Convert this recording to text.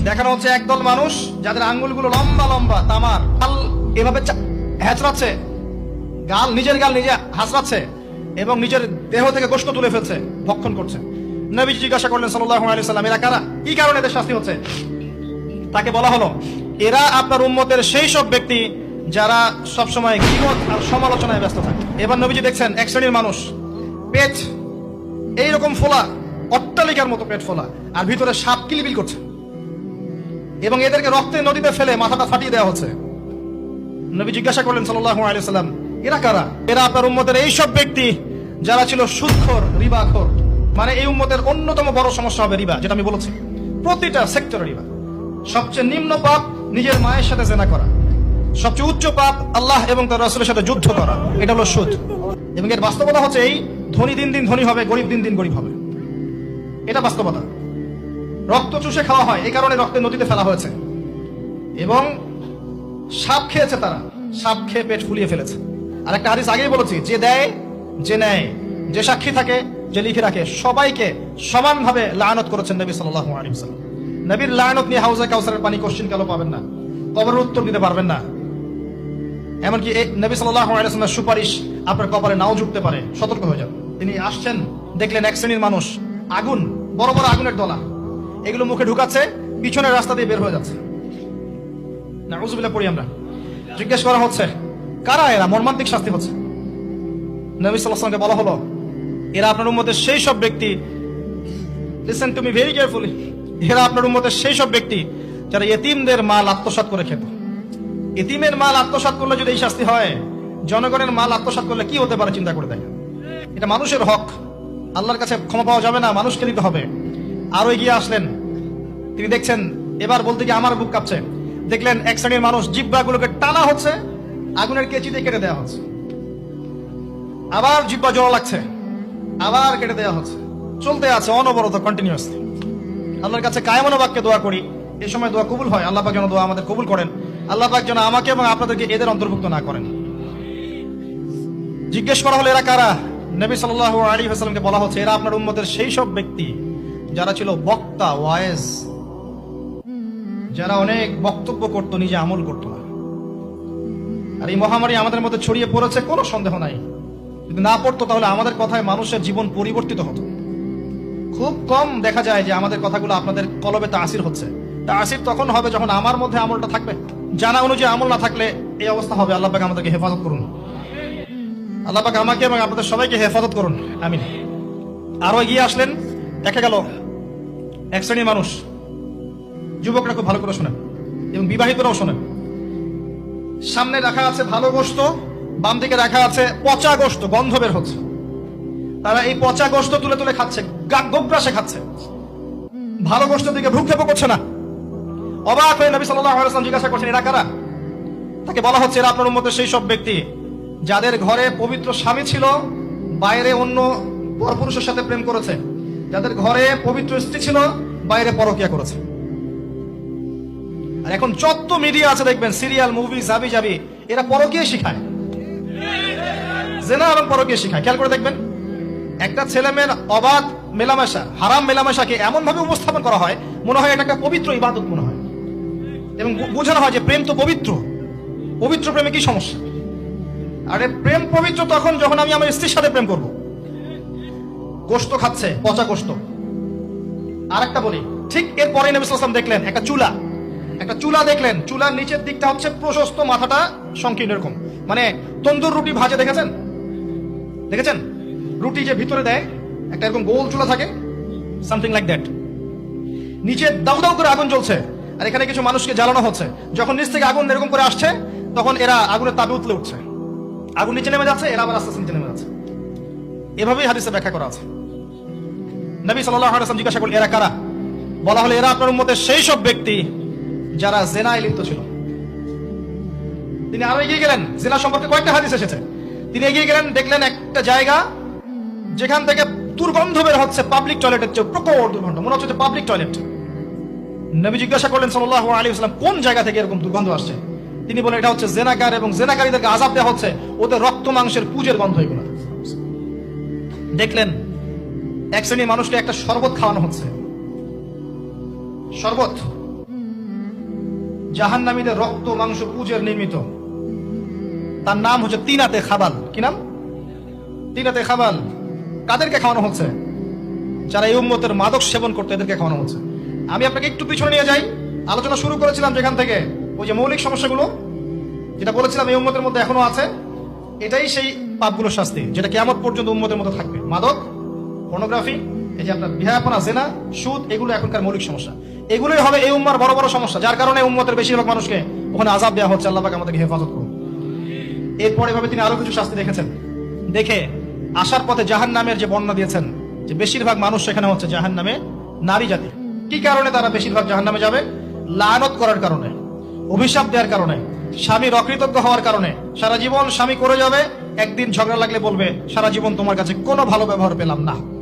দেখানো হচ্ছে একদল মানুষ যাদের আঙ্গুলগুলো লম্বা লম্বা তামার গাল এভাবে হ্যাচড়াচ্ছে, নিজের গাল নিজে হাসড়াচ্ছে এবং নিজের দেহ থেকে গোশত তুলে ফেলছে, ভক্ষণ করছে। নবীজি জিজ্ঞাসা করলেন সাল্লাল্লাহু আলাইহি ওয়াসাল্লাম, এরা কারা, কি কারণে এদের শাস্তি হচ্ছে? তাকে বলা হলো, এরা আপনার উম্মতের সেই সব ব্যক্তি যারা সবসময় গীবত আর সমালোচনায় ব্যস্ত থাকে। এবার নবীজি দেখছেন এক শ্রেণীর মানুষ, পেট এইরকম ফোলা, অট্টালিকার মতো পেট ফোলা, আর ভিতরে সাপ কিলবিল করছে এবং এদেরকে রক্তের নদীতে ফেলে মাথাটা ফাটিয়ে দেওয়া হচ্ছে। নবী জিজ্ঞাসা করলেন সাল্লাল্লাহু আলাইহি ওয়াসাল্লাম, এরা কারা? এরা আপনার উম্মতের এই সব ব্যক্তি যারা ছিল সুদখোর, রিবাখোর। মানে এই উম্মতের অন্যতম বড় সমস্যা হবে রিবা, যেটা আমি বলেছি, প্রতিটা সেক্টরে রিবা। সবচেয়ে নিম্ন পাপ নিজের মায়ের সাথে জেনা করা, সবচেয়ে উচ্চ পাপ আল্লাহ এবং তার রাসূলের সাথে যুদ্ধ করা, এটা হলো সুদ। এবং এর বাস্তবতা হচ্ছে এই, ধনী দিন দিন ধনী হবে, গরিব দিন দিন গরিব হবে, এটা বাস্তবতা। রক্ত চুষে খাওয়া হয়, এই কারণে রক্তের নদীতে ফেলা হয়েছে। এবং সাপ খেয়েছে তারা, সাপ খেয়ে পেট ফুলিয়ে ফেলেছে। আর একটা হাদিস আগেই বলেছি, যে দেয়, যে নেয়, যে সাক্ষী থাকে, যে লিখে রাখে, সবাইকে সমানভাবে লানত করেছেন নবী সাল্লাল্লাহু আলাইহি ওয়াসাল্লাম। নবীর লানত নিয়ে হাউজে কাউসারের পানি কোশ্চিন কালো পাবেন না, কবরের উত্তর দিতে পারবেন না। এমনকি নবী সাল্লাল্লাহু আলাইহি ওয়াসাল্লামের সুপারিশ আপনার কপালে নাও জুটতে পারে, সতর্ক হয়ে যান। তিনি আসছেন, দেখলেন এক শ্রেণীর মানুষ আগুন, বড় বড় আগুনের দলা, এগুলো মুখে ঢুকাচ্ছে, পিছনের রাস্তা দিয়ে বের হয়ে যাচ্ছে। নাউযুবিল্লাহ পড়ি আমরা। জিজ্ঞেস করা হচ্ছে, কারা এরা? মর্মান্তিক শাস্তি হচ্ছে। নবী সাল্লাল্লাহু আলাইহি ওয়াসাল্লামকে বলা হলো, এরা আপনার উম্মতের সেই সব ব্যক্তি, listen to me very carefully, এরা আপনার উম্মতের সেই সব ব্যক্তি যারা ইতিমদের মাল আত্মসাৎ করে খেত। ইতিমের মাল আত্মসাৎ করলে যদি এই শাস্তি হয়, জনগণের মাল আত্মসাৎ করলে কি হতে পারে চিন্তা করে দেখেন। এটা মানুষের হক, আল্লাহর কাছে ক্ষমা পাওয়া যাবে না, মানুষকে দিতে হবে। আরো এগিয়ে আসলেন, তিনি দেখছেন, এবার বলতে গিয়ে আমার বুক কাঁপছে। দেখলেন এক শ্রেণীর মানুষ জিহ্বাগুলোকে টানা হচ্ছে, আগুনের কেচি দিয়ে কেটে দেওয়া হচ্ছে, আবার জিহ্বা জোড়া লাগছে, আবার কেটে দেওয়া হচ্ছে, চলতে আছে অনবরত, কন্টিনিউয়াসলি। আল্লাহর কাছে কায়মনো বাক্যে দোয়া করি, এই সময় দোয়া কবুল হয়। আল্লাহ পাক যেন দোয়া আমাদের কবুল করেন, আল্লাহ পাক যেন আমাকে এবং আপনাদেরকে এদের অন্তর্ভুক্ত না করেন। জিজ্ঞেস করা হলো, এরা কারা? নবী সাল্লাল্লাহু আলাইহি ওয়াসাল্লামকে বলা হচ্ছে, এরা আপনার উম্মতের সেই সব ব্যক্তি যারা ছিল বক্তা, ওয়াইজ, যারা অনেক বক্তব্য করতো, নিজে আমল করতো না। আর এই মহামারী আমাদের মধ্যে ছড়িয়ে পড়েছে, কোনো সন্দেহ নাই। যদি না পড়তো তাহলে আমাদের কথায় মানুষের জীবন পরিবর্তিত হতো। খুব কম দেখা যায় যে আমাদের কথাগুলো আপনাদের কলবে তাসির হচ্ছে। তাসির তখন হবে যখন আমার মধ্যে আমলটা থাকবে। জানা অনুযায়ী আমল না থাকলে এই অবস্থা হবে। আল্লাহ পাক আমাদেরকে হেফাজত করুন, আল্লাহ পাক আমাকে এবং আপনাদের সবাইকে হেফাজত করুন, আমিন। আরো এগিয়ে আসলেন, দেখা গেল এক শ্রেণীর মানুষ, যুবকরা খুব ভালো করে শোনেন এবং বিবাহিতরাও শোনেন, সামনে রাখা আছে ভালো গোশত, বাম দিকে রাখা আছে পচা গোশত, গন্ধ বের হচ্ছে। তারা এই পচা গোশত তুলে তুলে খাচ্ছে, গোগ্রাসে খাচ্ছে, ভালো গোশত দিকে ভ্রুক্ষেপ করছে না। অবাক হয়ে নবী সাল্লাল্লাহু আলাইহি ওয়াসাল্লাম জিজ্ঞাসা করছেন, এরা কারা? তাকে বলা হচ্ছে, এরা আপনার উম্মতের সেই সব ব্যক্তি যাদের ঘরে পবিত্র স্বামী ছিল, বাইরে অন্য পরপুরুষের সাথে প্রেম করেছে, যাদের ঘরে পবিত্র স্ত্রী ছিল, বাইরে পরকিয়া করেছে। আর এখন যত মিডিয়া আছে দেখবেন, সিরিয়াল, মুভি, জাবি জাবি, এরা পরকিয়া শিখায়, জেনা এবং পরকিয়া শিখায়। খেয়াল করে দেখবেন, একটা ছেলে মেয়ের অবাধ মেলামেশা, হারাম মেলামেশাকে এমন ভাবে উপস্থাপন করা হয়, মনে হয় এটা একটা পবিত্র ইবাদত মনে হয়, এবং বোঝানো হয় যে প্রেম তো পবিত্র, পবিত্র প্রেমে কি সমস্যা? আরে প্রেম পবিত্র তখন যখন আমি আমার স্ত্রীর সাথে প্রেম করব। গোশত খাচ্ছে, পচা গোশত। আর একটা বলি, ঠিক এরপরে নবী সাল্লাল্লাহু আলাইহি ওয়াসাল্লাম দেখলেন একটা চুলা দেখলেন, চুলার নিচের দিকটা হচ্ছে প্রশস্ত, মাথাটা সংকীর্ণ, এরকম মানে তন্দুর রুটি ভাজে, দেখেছেন রুটি যে ভিতরে দেয় একটা এরকম গোল চুলা থাকে, সামথিং লাইক দ্যাট। নিচে দাউ দাউ করে আগুন জ্বলছে, আর এখানে কিছু মানুষকে জ্বালানো হচ্ছে। যখন নিচ থেকে আগুন এরকম করে আসছে, তখন এরা আগুনের তাপে উতলে উঠছে, আগুন নিচে নেমে যাচ্ছে, এরা আবার আস্তে আস্তে নিচে নেমে যাচ্ছে। এভাবেই হাদিসে ব্যাখ্যা করা আছে। নবী সাল্লাল্লাহু আলাইহি ওয়াসাল্লাম জিজ্ঞাসা করলেন, এরা কারা? বলা হলো, এরা আপনার উম্মতের সেই সব ব্যক্তি যারা জেনায় লিপ্ত ছিল। তিনি আরো এগিয়ে গেলেন, জেনা সম্পর্কে কয়েকটা হাদিস এসেছে। তিনি এগিয়ে গেলেন, দেখলেন একটা জায়গা যেখান থেকে দুর্গন্ধ বের হচ্ছে, পাবলিক টয়লেটের চেয়ে প্রকট দুর্গন্ধ, মনে হচ্ছে পাবলিক টয়লেট। নবী জিজ্ঞাসা করলেন সাল্লাল্লাহু আলাইহি ওয়াসাল্লাম, কোন জায়গা থেকে এরকম দুর্গন্ধ আসছে? তিনি বলেন, এটা হচ্ছে জেনাকার, এবং জেনাকারীদেরকে আযাব দেওয়া হচ্ছে, ওদের রক্ত মাংসের পুজের গন্ধ এগুলো। দেখলেন এক শ্রেণীর মানুষকে একটা শরবত খাওয়ানো হচ্ছে, শরবত জাহান্নামীদের রক্ত মাংস পুজের নির্মিত। তার নাম হচ্ছে তিনাতে খাবাল। কি নাম? তিনাতে খাবাল। কাদেরকে খাওয়ানো হচ্ছে? যারা এই উম্মতের মাদক সেবন করতে, এদেরকে খাওয়ানো হচ্ছে। আমি আপনাকে একটু পিছনে নিয়ে যাই। আলোচনা শুরু করেছিলাম যেখান থেকে, ওই যে মৌলিক সমস্যাগুলো যেটা বলেছিলাম এই উম্মতের মধ্যে এখনো আছে, এটাই সেই পাপগুলোর শাস্তি যেটা কিয়ামত পর্যন্ত উম্মতের মধ্যে থাকবে। মাদক, পর্নোগ্রাফি, এই যে আপনার বিহায়াপনা, জেনা, সুদ, এগুলো এখনকার মৌলিক সমস্যা। এগুলোই হবে এই উম্মার বড় বড় সমস্যা, যার কারণে উম্মতের বেশিরভাগ মানুষকে ওখানে আযাব দেওয়া হচ্ছে। আল্লাহ পাক আমাদেরকে হেফাজত করুন। এরপরে ভাবে তিনি আরো কিছু শাস্তি দেখেছেন। দেখে আসার পথে জাহান্নামের যে বর্ণনা দিয়েছেন, যে বেশিরভাগ মানুষ সেখানে হচ্ছে জাহান্নামে নারী জাতি। কি কারণে তারা বেশিরভাগ জাহান্নামে যাবে? লানত করার কারণে, অভিশাপ দেওয়ার কারণে, স্বামীর অকৃতজ্ঞ হওয়ার কারণে। সারা জীবন স্বামী করে যাবে, একদিন ঝগড়া লাগলে বলবে সারা জীবন তোমার কাছে কোনো ভালো ব্যবহার পেলাম না।